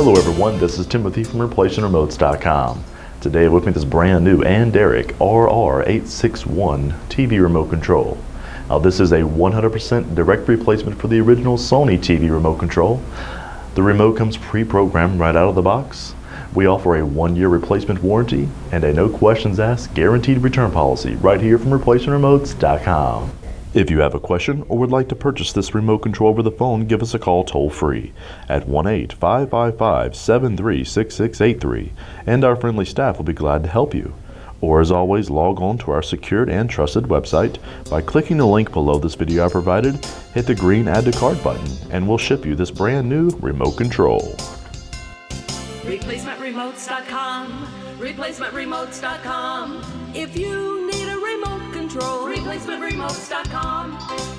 Hello everyone, this is Timothy from ReplacementRemotes.com. Today with me this brand new ANDERIC RR861 TV remote control. Now this is a 100% direct replacement for the original Sony TV remote control. The remote comes pre-programmed right out of the box. We offer a 1-year replacement warranty and a no questions asked guaranteed return policy right here from ReplacementRemotes.com. If you have a question or would like to purchase this remote control over the phone, give us a call toll free at 1-855-553-6683 and our friendly staff will be glad to help you. Or as always, log on to our secured and trusted website by clicking the link below this video I provided, hit the green add to cart button, and we'll ship you this brand new remote control. ReplacementRemotes.com, ReplacementRemotes.com. If you need a remote control, ReplacementRemotes.com.